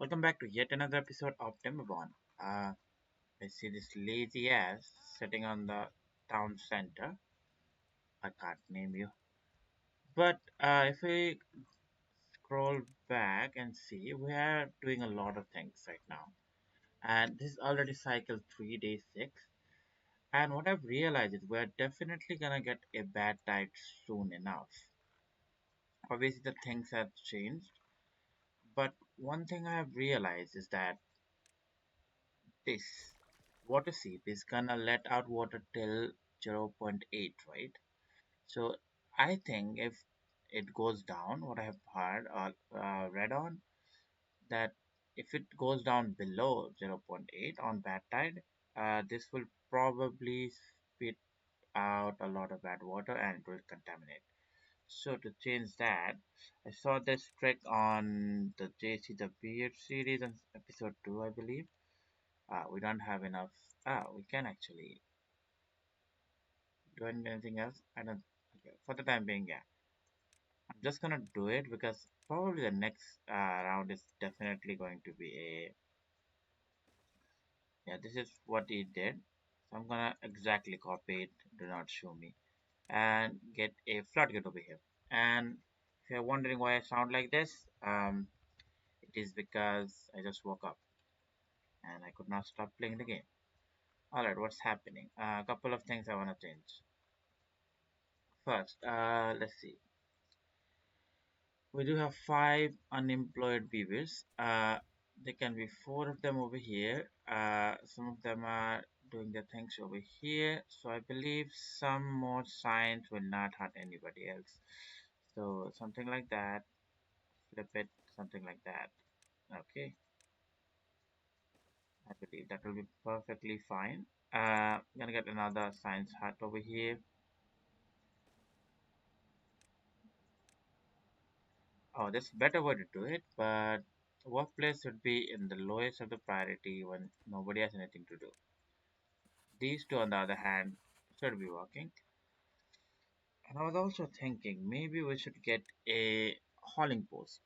Welcome back to yet another episode of Timberborn. I see this lazy ass sitting on the town center. I can't name you. But if we scroll back and see, we are doing a lot of things right now. And this is already cycle 3, day 6. And what I've realized is we're definitely gonna get a bad tide soon enough. Obviously, the things have changed. But one thing I have realized is that this water seep is gonna let out water till zero point 0.8, right? So I think if it goes down, what I have heard or read on, that if it goes down below zero point 0.8 on bad tide, this will probably spit out a lot of bad water and it will contaminate. So to change that, I saw this trick on the JC the Beard series on episode 2, I believe. We don't have enough. We can actually do anything else. I don't. Okay, for the time being, yeah. I'm just gonna do it because probably the next round is definitely going to be a. Yeah, this is what he did. So I'm gonna exactly copy it. Do not show me. And get a floodgate over here. And if you're wondering why I sound like this, it is because I just woke up and I could not stop playing the game. Alright, what's happening? A couple of things I wanna change. First, let's see. We do have 5 unemployed beavers. There can be 4 of them over here. Some of them are doing their things over here. So I believe some more signs will not hurt anybody else. So something like that. Flip it, something like that. Okay, I believe that will be perfectly fine. I'm gonna get another science hut over here. Oh, there's a better way to do it, but workplace should be in the lowest of the priority when nobody has anything to do. These two, on the other hand, should be working. And I was also thinking maybe we should get a hauling post.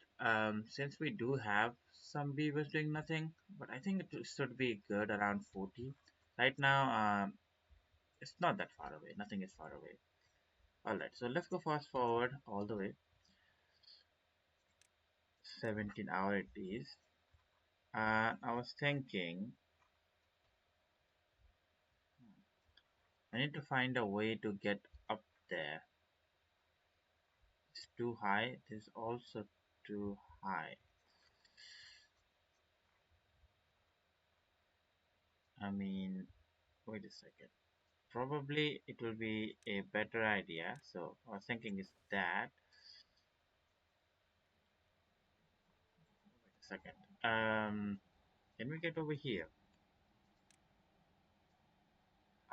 Since we do have some beavers doing nothing, but I think it should be good around 40. Right now, it's not that far away. Nothing is far away. Alright, so let's go fast forward all the way. 17 hour it is. I was thinking I need to find a way to get up there. It's too high. It is also too high. I mean, wait a second. Probably it will be a better idea. So I was thinking is that. Wait a second. Can we get over here?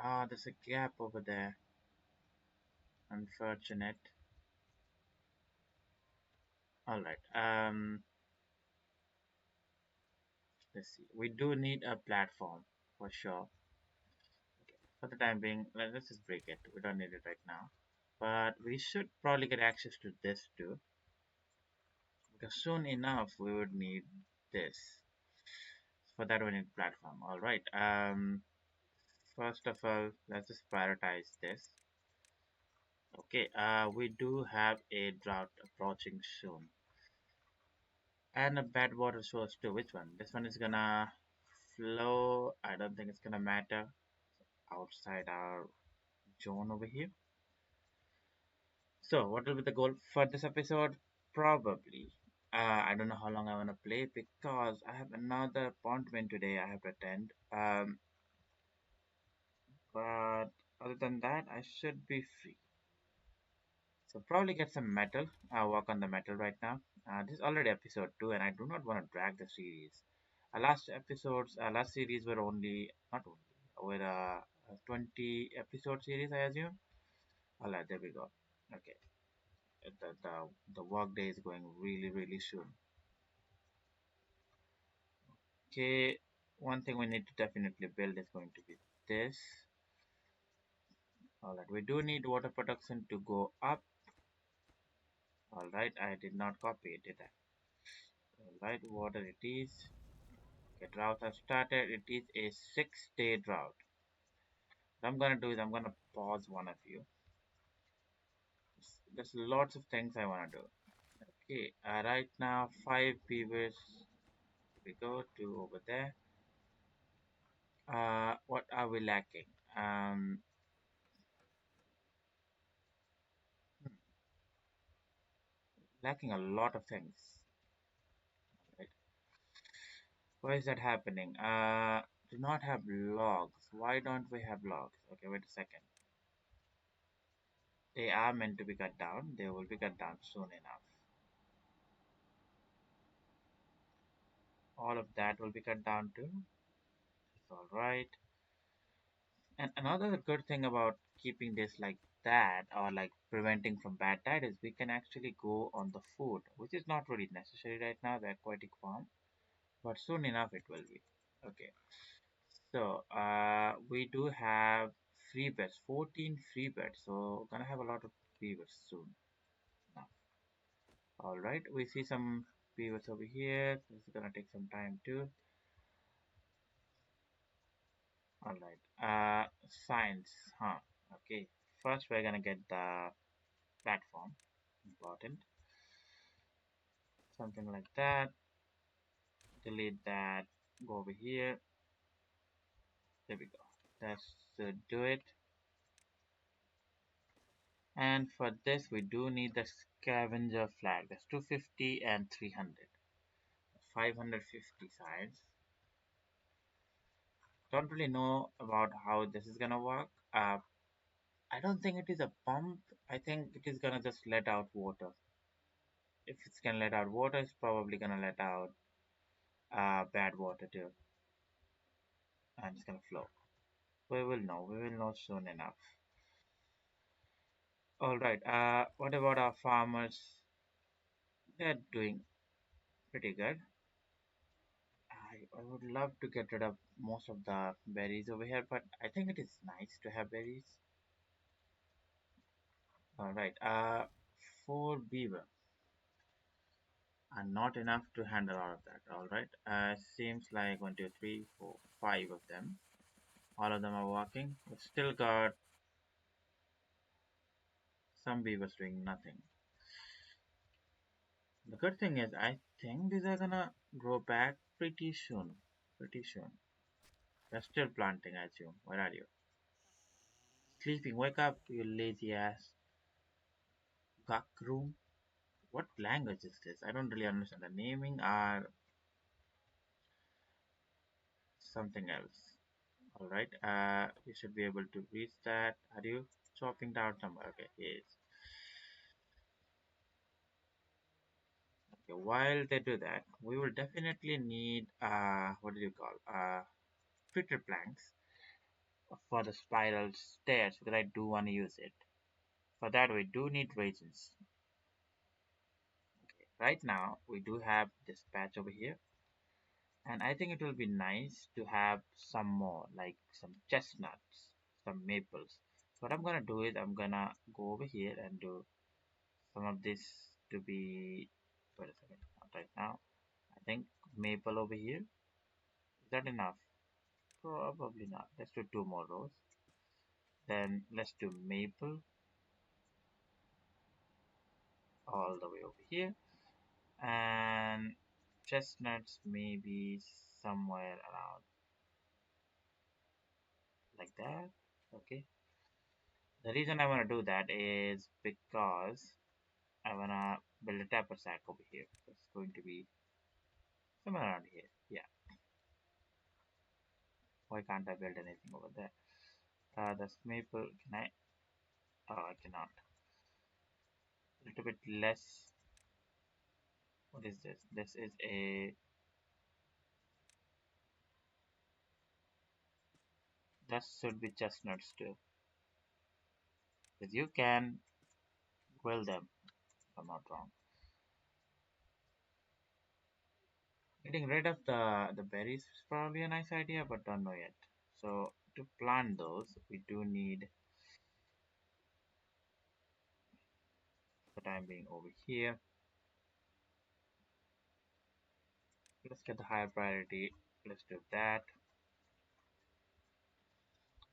Ah, there's a gap over there. Unfortunate. All right. Let's see. We do need a platform for sure. Okay. For the time being, let's just break it. We don't need it right now. But we should probably get access to this too. Because soon enough we would need this. For that we need platform. Alright. First of all, let's just prioritize this. Okay, we do have a drought approaching soon. And a bad water source too. Which one? This one is gonna flow. I don't think it's gonna matter outside our zone over here. So, what will be the goal for this episode? Probably. I don't know how long I want to play because I have another appointment today I have to attend. But other than that, I should be free. So probably get some metal. I'll work on the metal right now. This is already episode 2 and I do not want to drag the series. Last series were only, not only, were a 20 episode series I assume. Alright, there we go. Okay. The work day is going really soon. Okay, one thing we need to definitely build is going to be this. Alright, we do need water production to go up. Alright, I did not copy it, did I? Alright, water it is. Okay, drought has started. It is a 6-day drought. What I'm gonna do is I'm gonna pause one of you. There's lots of things I wanna do. Okay, right now 5 beavers. We go to over there. What are we lacking? Um, hmm, Lacking a lot of things. Right? Why is that happening? Do not have logs. Why don't we have logs? Okay, wait a second. They are meant to be cut down. They will be cut down soon enough. All of that will be cut down too. It's all right. And another good thing about keeping this like that or like preventing from bad tide is we can actually go on the food, which is not really necessary right now, the aquatic farm, but soon enough it will be. Okay. So we do have free beds, 14 free beds. So gonna have a lot of beavers soon. Now, all right, we see some beavers over here. This is gonna take some time too. All right. Science, huh? Okay. First, we're gonna get the platform. Important. Something like that. Delete that. Go over here. There we go. Let's do it. And for this, we do need the scavenger flag. That's 250 and 300. 550 sides. Don't really know about how this is gonna work. I don't think it is a pump. I think it is gonna just let out water. If it's gonna let out water, it's probably gonna let out bad water too, and it's gonna flow. We will know. We will know soon enough. All right. What about our farmers? They're doing pretty good. I would love to get rid of most of the berries over here, but I think it is nice to have berries. All right. 4 beaver are not enough to handle all of that. All right. Seems like 1, 2, 3, 4, 5 of them. All of them are walking. We've still got some beavers doing nothing. The good thing is, I think these are gonna grow back pretty soon. Pretty soon. They're still planting, I assume. Where are you? Sleeping. Wake up, you lazy ass. Gak room. What language is this? I don't really understand. The naming are something else. Alright, you should be able to reach that. Are you chopping down somewhere? Okay, yes. Okay, while they do that, we will definitely need, what do you call, Twitter planks for the spiral stairs because I do want to use it. For that, we do need raisins. Okay, right now, we do have this patch over here. And I think it will be nice to have some more, like some chestnuts, some maples. So what I'm gonna do is I'm gonna go over here and do some of this to be, wait a second, not right now. I think maple over here. Is that enough? Probably not. Let's do 2 more rows. Then let's do maple all the way over here. And chestnuts maybe somewhere around like that. Okay. The reason I want to do that is because I want to build a tapper sack over here. It's going to be somewhere around here. Yeah. Why can't I build anything over there? That's maple. Can I? Oh, I cannot. A little bit less. What is this? This is a. That should be chestnuts too. Because you can grill them, if I'm not wrong. Getting rid of the berries is probably a nice idea, but don't know yet. So to plant those, we do need the time being over here. Let's get the higher priority. Let's do that.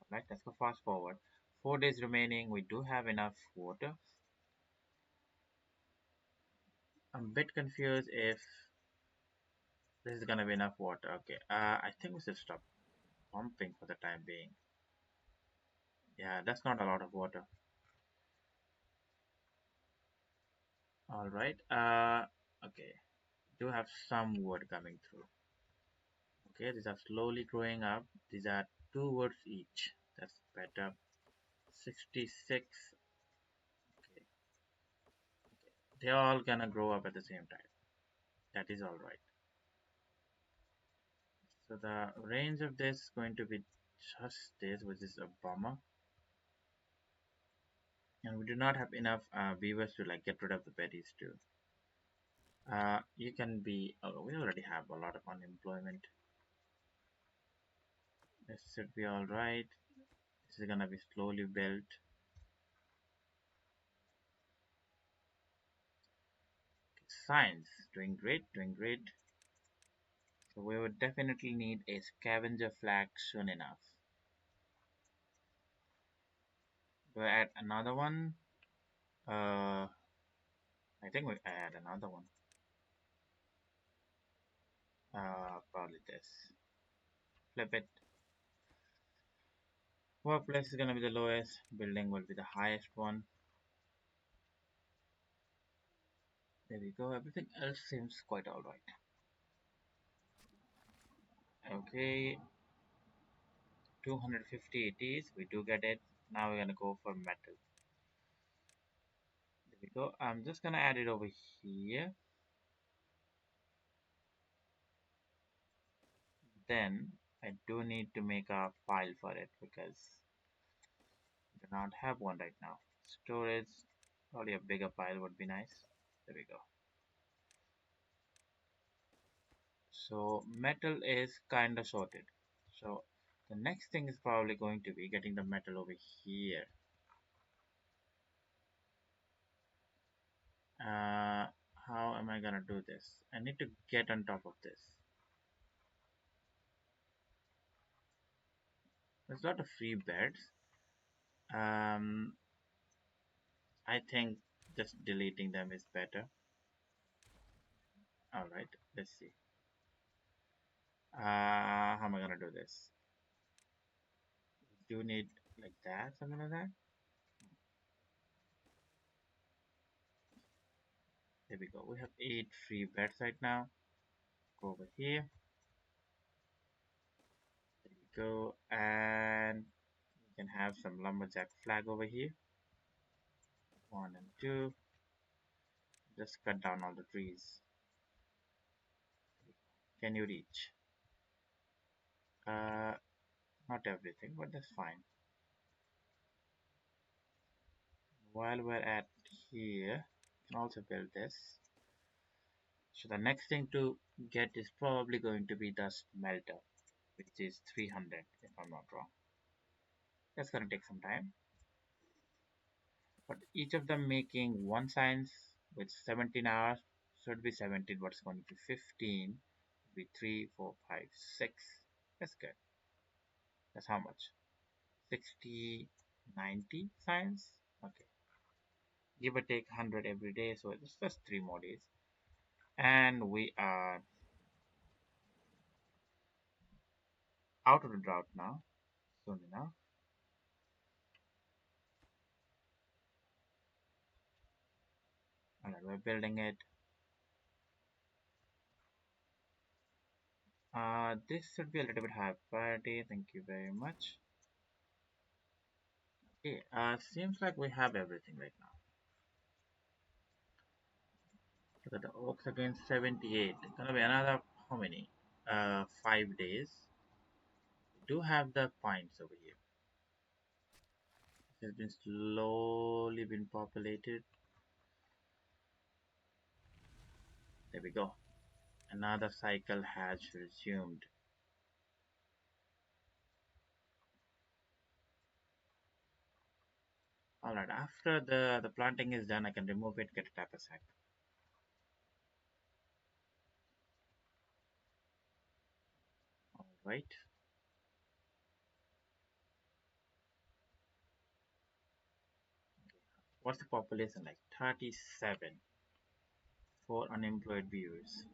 Alright, let's go fast forward. 4 days remaining. We do have enough water. I'm a bit confused if this is gonna be enough water. Okay, I think we should stop pumping for the time being. Yeah, that's not a lot of water. Alright, okay. Do have some wood coming through. Okay, these are slowly growing up. These are 2 words each. That's better. 66. Okay, they're all gonna grow up at the same time. That is alright. So the range of this is going to be just this, which is a bummer. And we do not have enough beavers to like get rid of the berries too. You can be. Oh, we already have a lot of unemployment. This should be all right. This is gonna be slowly built. Science, doing great, doing great. So we would definitely need a scavenger flag soon enough. Do I add another one? Uh, I think we add another one. Probably this. Flip it. Workplace is gonna be the lowest. Building will be the highest one. There we go. Everything else seems quite alright. Okay, 250 it is. We do get it. Now we're gonna go for metal. There we go. I'm just gonna add it over here. Then I do need to make a file for it because I do not have one right now. Storage, probably a bigger file would be nice. There we go. So metal is kind of sorted. So the next thing is probably going to be getting the metal over here. Uh, how am I gonna do this? I need to get on top of this. There's a lot of free beds. Um, I think just deleting them is better. All right, let's see. How am I gonna do this? Do you need like that, something like that? There we go. We have 8 free beds right now. Go over here. There we go. And we can have some lumberjack flag over here. 1 and 2. Just cut down all the trees. Can you reach? Uh, Not everything, but that's fine. While we're at here, we can also build this. So the next thing to get is probably going to be the smelter, which is 300 if I'm not wrong. That's gonna take some time. But each of them making one science with 17 hours should be 17. What's going to be 15? Be 3, 4, 5, 6. That's good. That's how much? 60, 90 science? Okay. Give or take 100 every day. So it's just 3 more days. And we are out of the drought now. Soon enough. Alright, we're building it. This should be a little bit higher priority. Thank you very much. Okay, seems like we have everything right now. Look at the oaks again, 78. Gonna be another, how many? 5 days. We do have the pines over here. It has been slowly been populated. There we go. Another cycle has resumed. Alright, after the planting is done, I can remove it, get a tapper sack. right? What's the population like? 37 for unemployed viewers.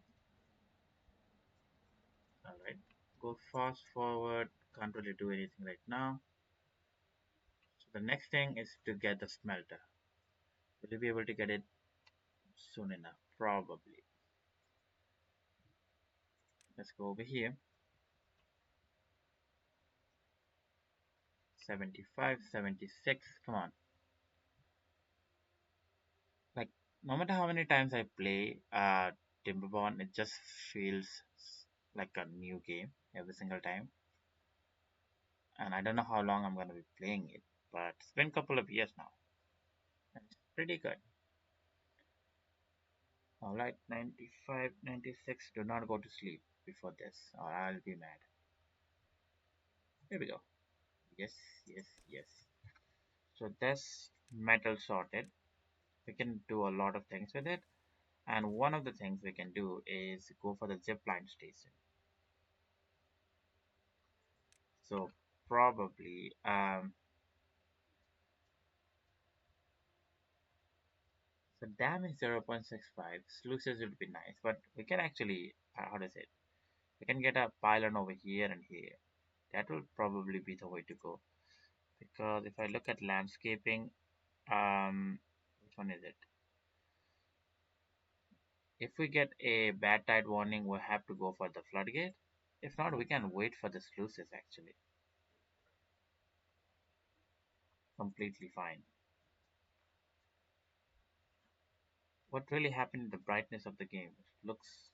Alright. Go fast forward. Can't really do anything right now. So the next thing is to get the smelter. Will you be able to get it soon enough? Probably. Let's go over here. 75, 76. Come on. Like, no matter how many times I play Timberborn, it just feels like a new game every single time. And I don't know how long I'm going to be playing it, but it's been a couple of years now. And it's pretty good. Alright, 95, 96. Do not go to sleep before this, or I'll be mad. Here we go. Yes, yes, yes. So this metal sorted. We can do a lot of things with it. And one of the things we can do is go for the zipline station. So probably so damage 0.65 sluices would be nice, but we can actually how does it? We can get a pylon over here and here. That will probably be the way to go because if I look at landscaping, which one is it? If we get a bad tide warning, we'll have to go for the floodgate. If not, we can wait for the sluices actually. Completely fine. What really happened in the brightness of the game? It looks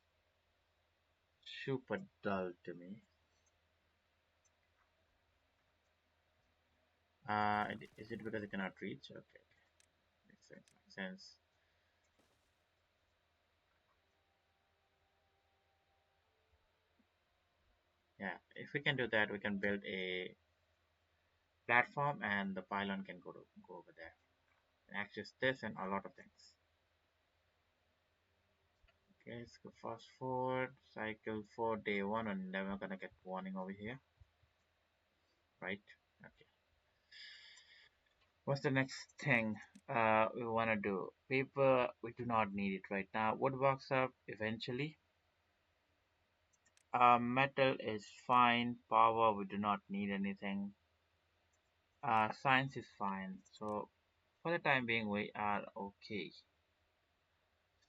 super dull to me. Is it because I cannot reach? Okay, makes sense. Makes sense. Yeah, if we can do that, we can build a platform, and the pylon can go over there and access this and a lot of things. Okay, let's go fast forward. Cycle for day one, and never gonna get warning over here, right? Okay. What's the next thing we wanna do? Paper, we do not need it right now. Wood works up eventually. Metal is fine. Power, we do not need anything. Science is fine. So for the time being, we are okay.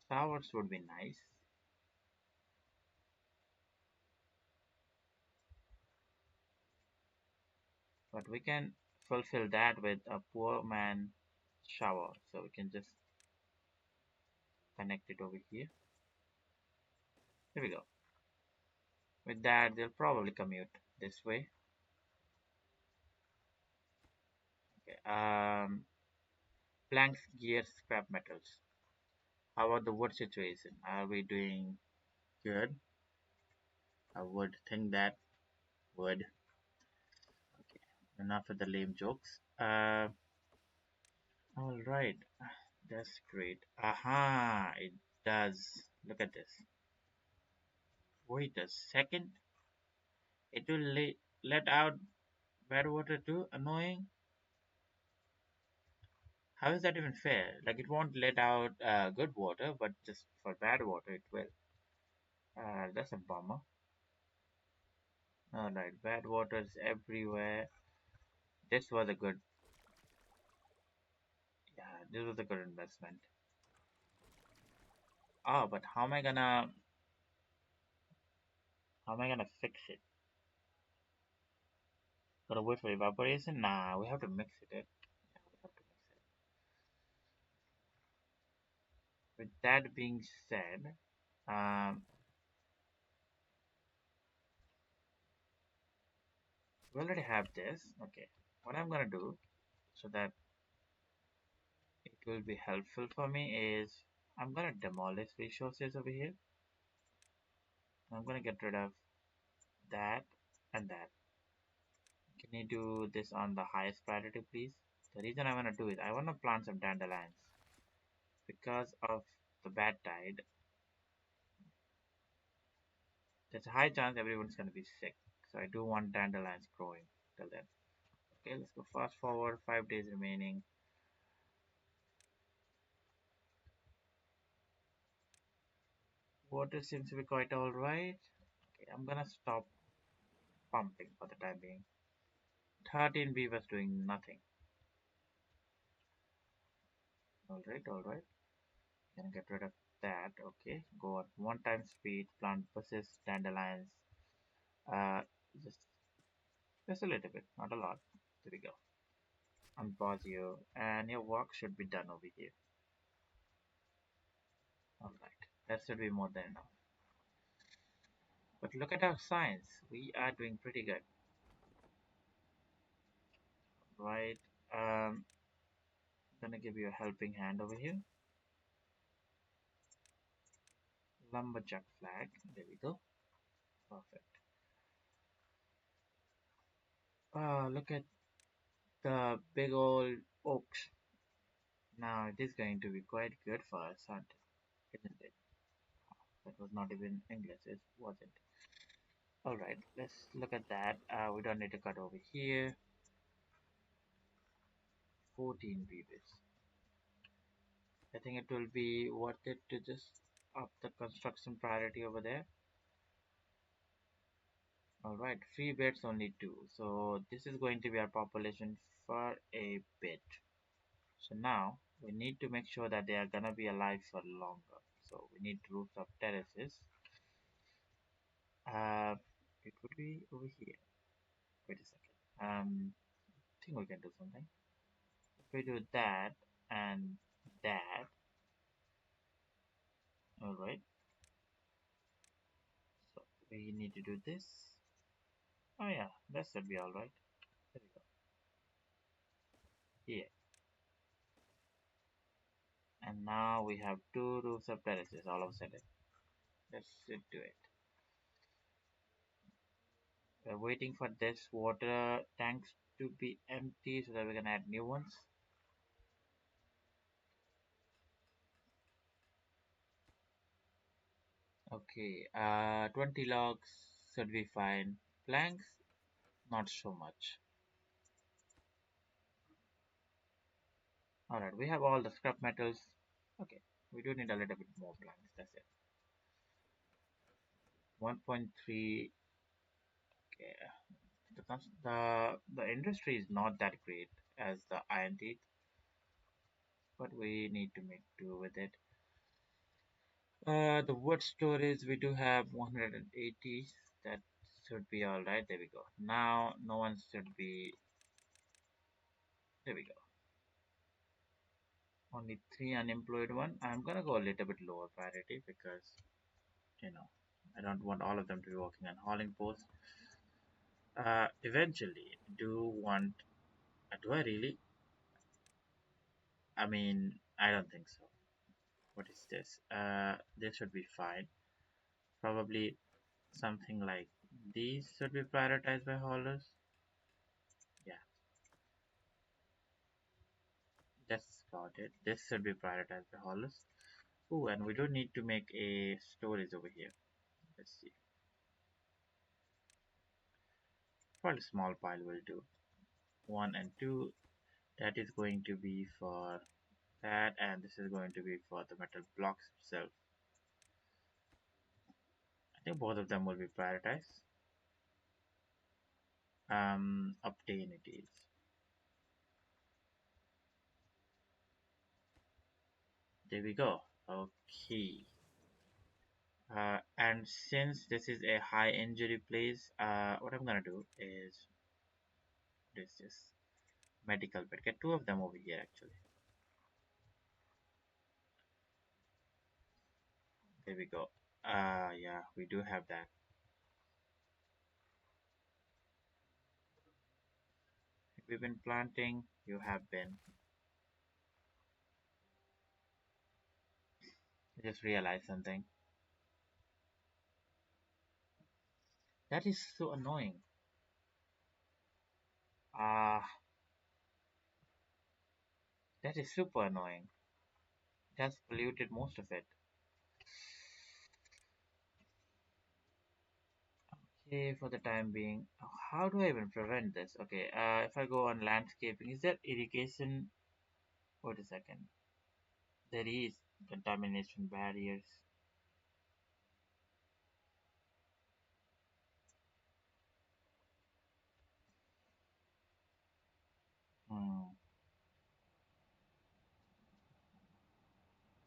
Towers would be nice, but we can fulfill that with a poor man shower. So we can just connect it over here. Here we go. With that, they'll probably commute this way. Okay. Planks, gears, scrap metals. How about the wood situation? Are we doing good? I would think that would. Okay. Enough of the lame jokes. All right. That's great. Aha! It does. Look at this. Wait a second. It will let out bad water too? Annoying. How is that even fair? Like it won't let out good water, but just for bad water it will. That's a bummer. Alright, bad water is everywhere. This was a good, yeah, this was a good investment. Oh, but how am I gonna fix it? Gotta wait for evaporation? Nah, we have to mix it. Yeah, we have to mix it. With that being said, um, we already have this. Okay, what I'm gonna do so that it will be helpful for me is I'm gonna demolish resources over here. I'm gonna get rid of that and that. Can you do this on the highest priority, please? The reason I wanna do it, I wanna plant some dandelions because of the bad tide. There's a high chance everyone's gonna be sick. So I do want dandelions growing till then. Okay, let's go fast forward. 5 days remaining. Water seems to be quite alright. Okay, I'm gonna stop pumping for the time being. 13 beavers doing nothing. Alright, alright. Gonna get rid of that. Okay, go at 1 time speed. Plant bushes, dandelions. Uh, just, just a little bit, not a lot. There we go. Unpause you, and your work should be done over here. Alright, that should be more than enough. But look at our science. We are doing pretty good. Right. Gonna give you a helping hand over here. Lumberjack flag. There we go. Perfect. Look at the big old oaks. Now it is going to be quite good for us, isn't it? That was not even English, it wasn't. Alright, let's look at that. We don't need to cut over here. 14 beavers. I think it will be worth it to just up the construction priority over there. Alright, free beds only 2. So this is going to be our population for a bit. So now we need to make sure that they are gonna be alive for longer. So we need roofs of terraces. Uh, it would be over here. Wait a second. I think we can do something. If we do that and that, alright. So we need to do this. Oh yeah, that should be alright. There we go. Here. And now we have 2 roofs of terraces all of a sudden. Let's do it. We're waiting for this water tanks to be empty so that we can add new ones. Okay, 20 logs should be fine. Planks, not so much. Alright, we have all the scrap metals. Okay, we do need a little bit more planks, that's it. 1.3. Okay, the industry is not that great as the iron teeth, but we need to make do with it. The wood storage we do have 180. That should be all right. There we go. Now no one should be. There we go. Only 3 unemployed one. I'm gonna go a little bit lower priority because you know I don't want all of them to be working on hauling posts. Eventually, do want. Do I really? I mean, I don't think so. What is this? This should be fine. Probably something like these should be prioritized by haulers. Yeah, that's about it. This should be prioritized by haulers. Oh, and we do need to make a storage over here. Let's see. Quite a small pile will do. 1 and 2. That is going to be for that, and this is going to be for the metal blocks itself. I think both of them will be prioritized. Obtain it is. There we go. Okay. And since this is a high injury place, what I'm gonna do is this medical bed. Get 2 of them over here actually. There we go. Yeah, we do have that. We've been planting. You have been. I just realized something. That is so annoying. Ah, that is super annoying. That's polluted most of it. stay for the time being. How do I even prevent this? Okay, if I go on landscaping, is there irrigation? Wait a second. There is contamination barriers. Hmm.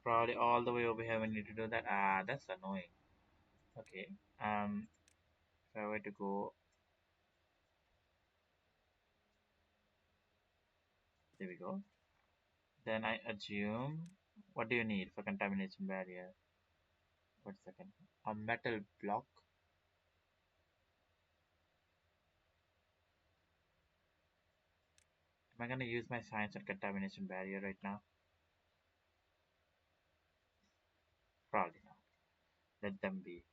Probably all the way over here we need to do that. Ah, that's annoying. Okay. If I were to go, there we go. Then I assume, what do you need for contamination barrier? Wait a second. A metal block. Am I gonna use my science and contamination barrier right now? Probably not. Let them be.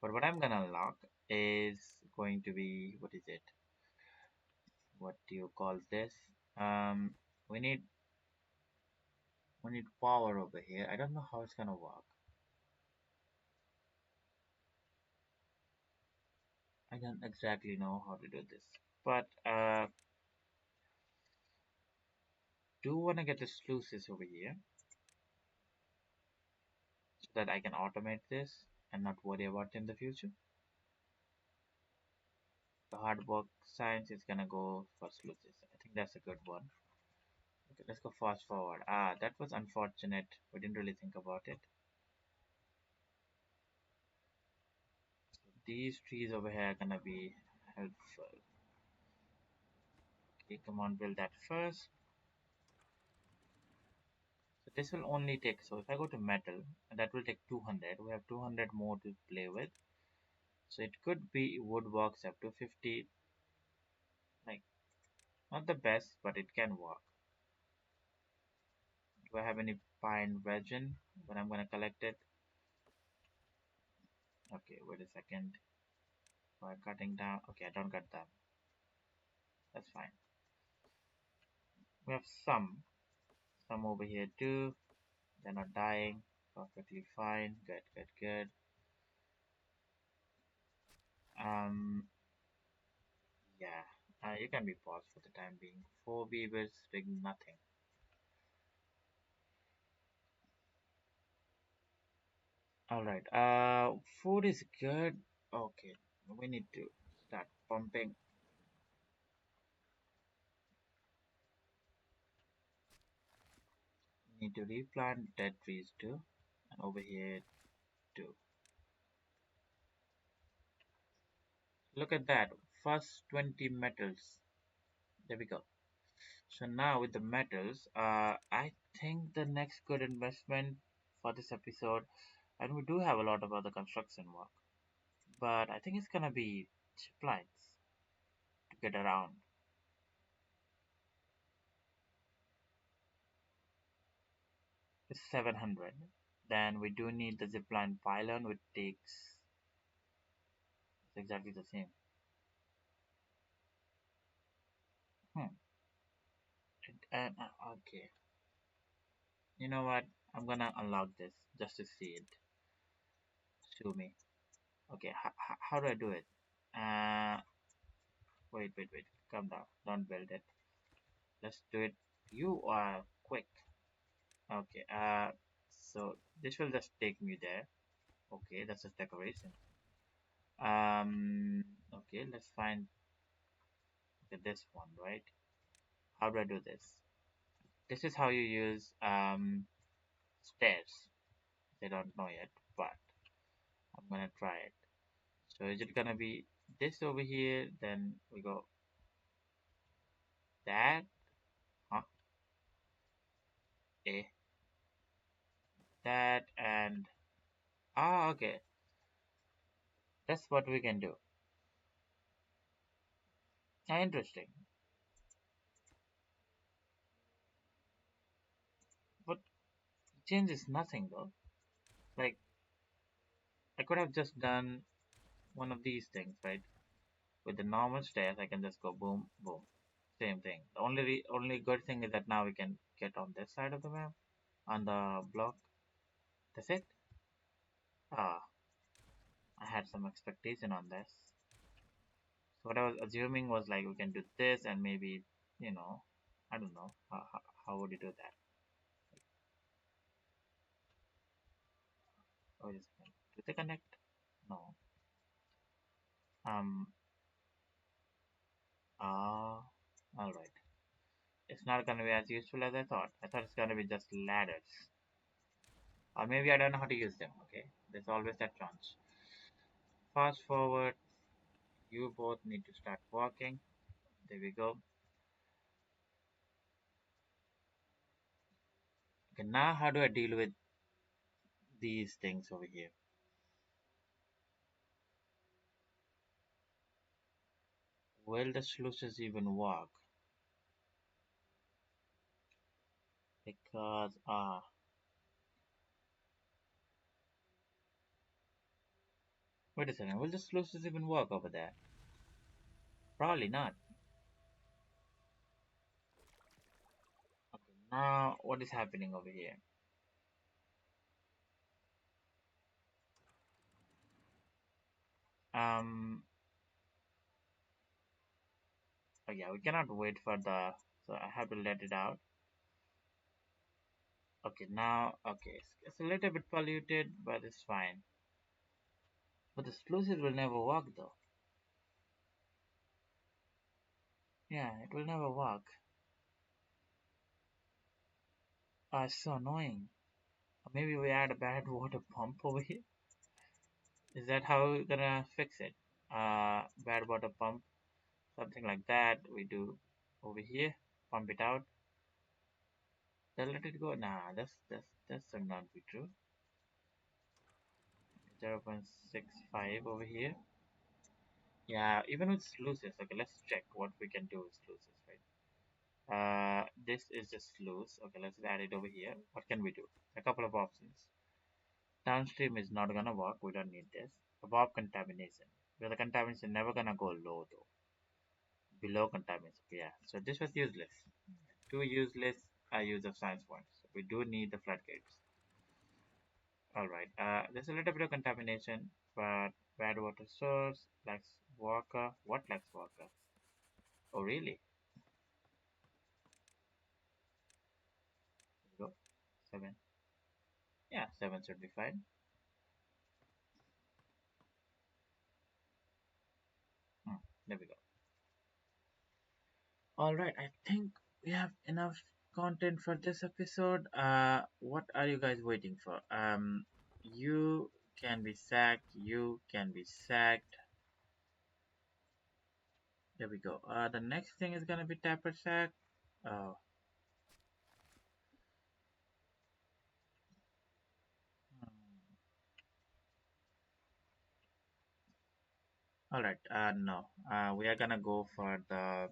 But what I'm gonna unlock is going to be, what is it? What do you call this? Um, we need power over here. I don't know how it's gonna work. I don't exactly know how to do this. But do wanna get the sluices over here so that I can automate this and not worry about it in the future. The hard work science is gonna go for sluices. I think that's a good one. Okay, let's go fast forward. Ah, that was unfortunate. We didn't really think about it. These trees over here are gonna be helpful. Okay, come on, build that first. So this will only take, so if I go to metal, that will take 200. We have 200 more to play with. So it could be wood works up to 50. Like, not the best, but it can work. Do I have any pine virgin? But I'm gonna collect it. Okay, wait a second. By cutting down. Okay, I don't cut them. That's fine. We have some over here too. They're not dying. Perfectly fine. Good, good, good. Um, yeah. You can be paused for the time being. Four beavers doing nothing. All right. Food is good. Okay. We need to start pumping. We need to replant dead trees too, and over here too. Look at that. First 20 metals. There we go. So now with the metals, I think the next good investment for this episode, and we do have a lot of other construction work, but I think it's gonna be chip lines to get around. It's 700. Then we do need the zipline pylon, which takes it's exactly the same. Hmm. Okay. You know what? I'm gonna unlock this just to see it. Show me. Okay. How do I do it? Uh, wait. Calm down. Don't build it. Let's do it. You are quick. Okay. So this will just take me there. Okay, that's a decoration. Okay, let's find okay, this one, right? How do I do this? This is how you use stairs. They don't know yet, but I'm gonna try it. So is it gonna be this over here? Then we go that, huh? Eh, that and okay. That's what we can do. Interesting. But changes nothing though. Like I could have just done one of these things, right? With the normal stairs, I can just go boom, boom. Same thing. The only good thing is that now we can get on this side of the map on the block. That's it. Ah, I had some expectation on this. So what I was assuming was like we can do this and maybe, you know, I don't know, how would you do that? Oh, just a minute. Do they connect? No. Um, alright. It's not gonna be as useful as I thought. I thought it's gonna be just ladders. Or maybe I don't know how to use them, okay? There's always that chance. Fast forward, you both need to start walking. There we go. Okay, now how do I deal with these things over here? Will the sluices even work? Because, wait a second, will the sluices even work over there? Probably not. Okay, now what is happening over here? Um, oh yeah, we cannot wait for the, so I have to let it out. Okay, now, okay, it's a little bit polluted, but it's fine. But the sluices will never work though. Yeah, it will never work. It's so annoying. Or maybe we add a bad water pump over here. Is that how we're gonna fix it? Bad water pump, something like that. We do over here, pump it out, then let it go. Nah, that's not be true. 0.65 over here. Yeah, even with sluices. Okay, let's check what we can do with sluices, right? This is just sluice. Okay, let's add it over here. What can we do? A couple of options. Downstream is not gonna work. We don't need this. Above contamination. Where the contamination never gonna go low though. Below contamination. Yeah. So this was useless. Too useless use of science points. So we do need the floodgates. Alright. There's a little bit of contamination, but bad water source lacks water. What lacks water? Oh really? There we go. 7. Yeah, 7 should be fine. Hmm, there we go. All right, I think we have enough content for this episode. What are you guys waiting for? You can be sacked. You can be sacked. There we go. The next thing is gonna be tapper sack. Oh, hmm. All right. No. We are gonna go for the.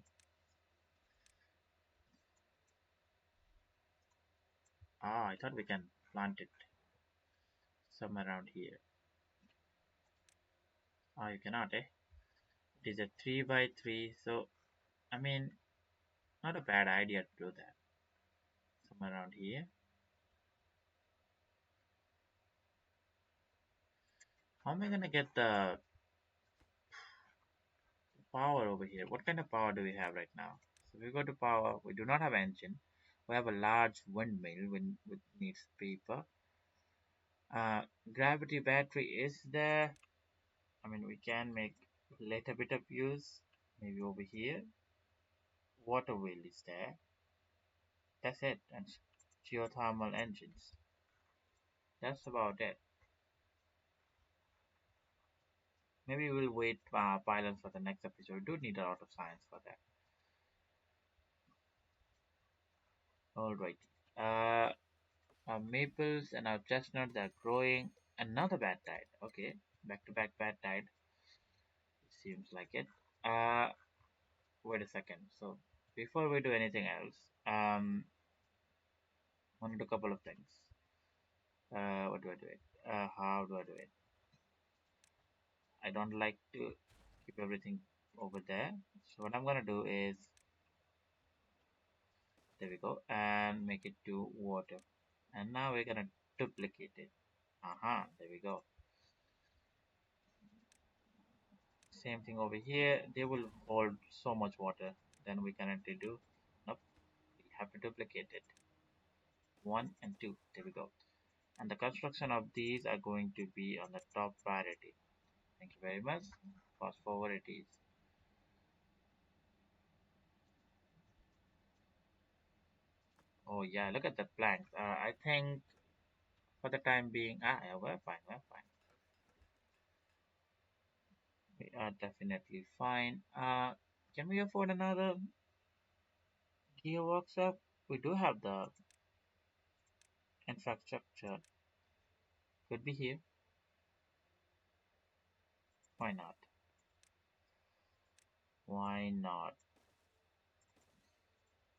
Ah, I thought we can plant it somewhere around here. Oh, you cannot, eh? It is a 3 by 3, so I mean, not a bad idea to do that. Somewhere around here. How am I gonna get the power over here? What kind of power do we have right now? So we go to power. We do not have engine. We have a large windmill with needs paper. Uh, Gravity battery is there. I mean, we can make little bit of use. Maybe over here. Water wheel is there. That's it. And geothermal engines. That's about it. Maybe we'll wait pylons for the next episode. We do need a lot of science for that. Alright. Uh, our maples and our chestnuts are growing. Another bad tide. Okay, back to back bad tide. Seems like it. Uh, Wait a second. So before we do anything else, want to do a couple of things. What do I do it? How do I do it? I don't like to keep everything over there. So what I'm gonna do is, there we go, and make it to water. And now we're gonna duplicate it. Aha, there we go. Same thing over here. They will hold so much water than we currently do. Nope, we have to duplicate it. 1 and 2. There we go. And the construction of these are going to be on the top priority. Thank you very much. Fast forward it is. Oh yeah, look at the planks. I think for the time being, yeah, we're fine, we're fine. We are definitely fine. Can we afford another gear workshop? We do have the infrastructure. Could be here. Why not? Why not?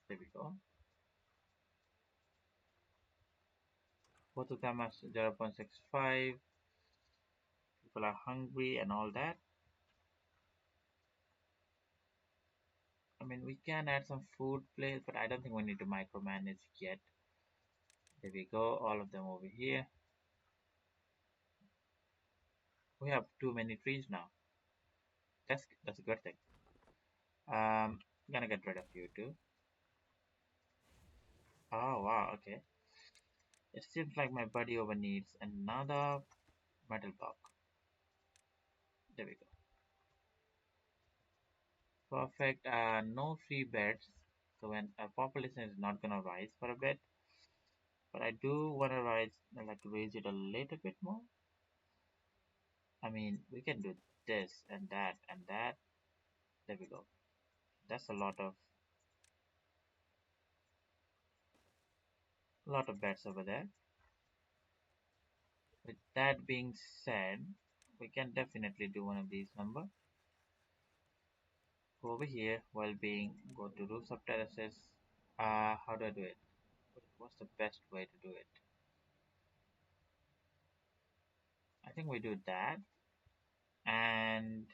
There we go. Both of them are 0.65. People are hungry and all that. I mean, we can add some food place, but I don't think we need to micromanage yet. There we go. All of them over here. We have too many trees now. That's a good thing. Gonna get rid of you too. Oh wow, okay. It seems like my buddy over needs another metal block. There we go. Perfect. No free beds. So when our population is not gonna rise for a bit, but I do wanna rise. I like to raise it a little bit more. I mean, we can do this and that and that. There we go. That's a lot of beds over there. With that being said, we can definitely do one of these number. Go over here, well-being, go to rooftop terraces. How do I do it? What's the best way to do it? I think we do that, and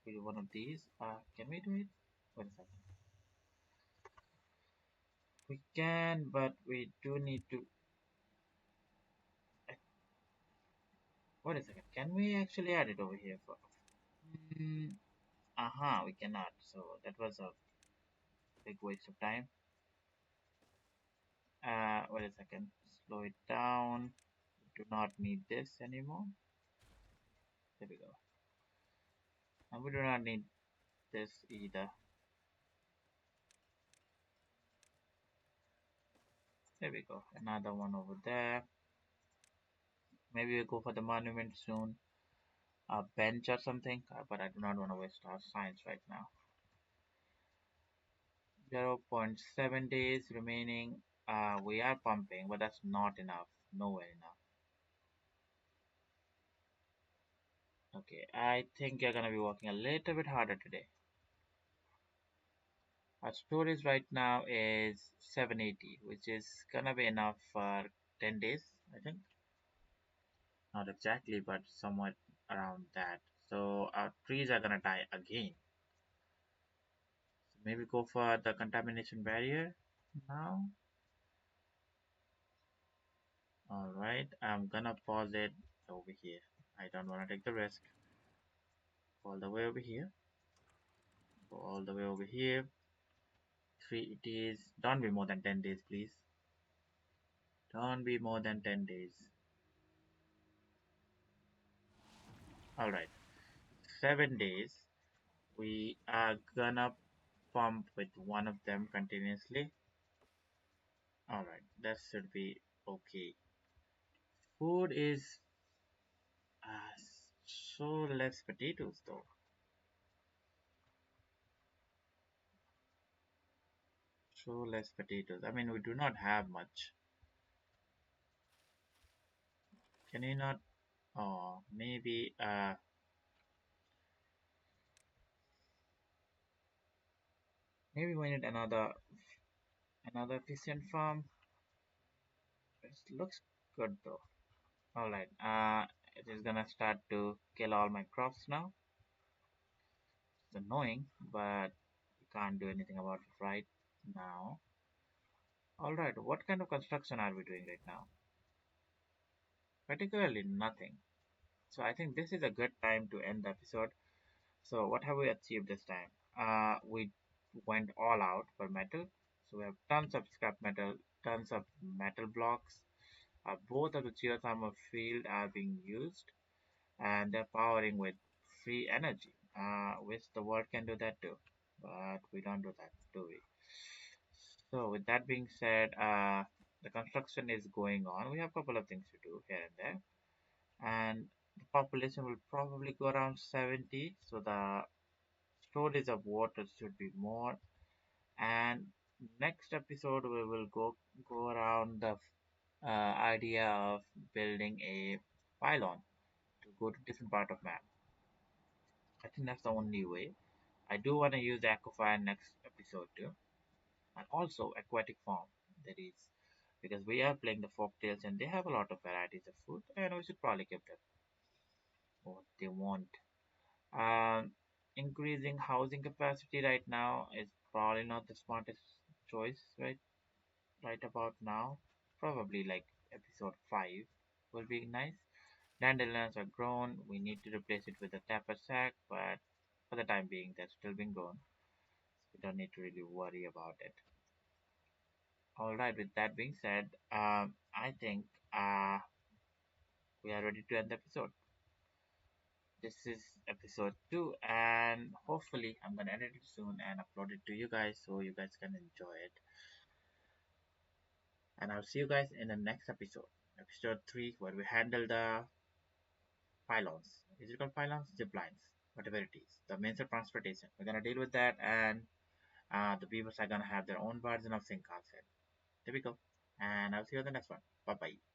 we do one of these. Can we do it? Wait a second. We can, but we do need to. uh, Wait a second. Can we actually add it over here? Hmm. Aha, we cannot. So that was a big waste of time. Wait a second. Slow it down. Do not need this anymore. There we go. And we do not need this either. There we go. Another one over there. Maybe we'll go for the monument soon. A bench or something. But I do not want to waste our science right now. 0.7 days remaining. We are pumping, but that's not enough. Nowhere enough. Okay, I think you're gonna be working a little bit harder today. Our storage right now is 780, which is gonna be enough for 10 days, I think. Not exactly, but somewhat around that. So our trees are gonna die again. So maybe go for the contamination barrier now. Alright, I'm gonna pause it over here. I don't wanna take the risk. All the way over here. Go all the way over here. 3 days. Don't be more than 10 days, please. Don't be more than 10 days. Alright, 7 days. We are gonna pump with one of them continuously. Alright, that should be okay. Food is uh, so less potatoes though. So less potatoes. I mean, we do not have much. Can you not? Oh, maybe we need another efficient farm. It looks good though. Alright, it is gonna start to kill all my crops now. It's annoying, but we can't do anything about it right now. Alright, what kind of construction are we doing right now? Particularly nothing. So I think this is a good time to end the episode. So what have we achieved this time? We went all out for metal. So we have tons of scrap metal, tons of metal blocks. Both of the geothermal field are being used, and they're powering with free energy. Wish the world can do that too, but we don't do that, do we? So with that being said, the construction is going on. We have a couple of things to do here and there, and the population will probably go around 70. So the storage of water should be more. And next episode we will go around the idea of building a pylon to go to different part of map. I think that's the only way. I do want to use the aquafire next episode too, and also aquatic farm. That is because we are playing the folktales and they have a lot of varieties of food, and we should probably give them what they want. Um, Increasing housing capacity right now is probably not the smartest choice, right? Right about now, probably like episode 5 will be nice. Dandelions are grown. We need to replace it with a tapper sack, but for the time being, they're still being grown. So we don't need to really worry about it. All right. With that being said, I think we are ready to end the episode. This is episode 2, and hopefully, I'm gonna edit it soon and upload it to you guys so you guys can enjoy it. And I'll see you guys in the next episode, episode 3, where we handle the pylons. Is it called pylons? Zip lines, whatever it is. The means of transportation. We're gonna deal with that, and the beavers are gonna have their own version of Shinkansen. There we go. And I'll see you on the next one. Bye bye.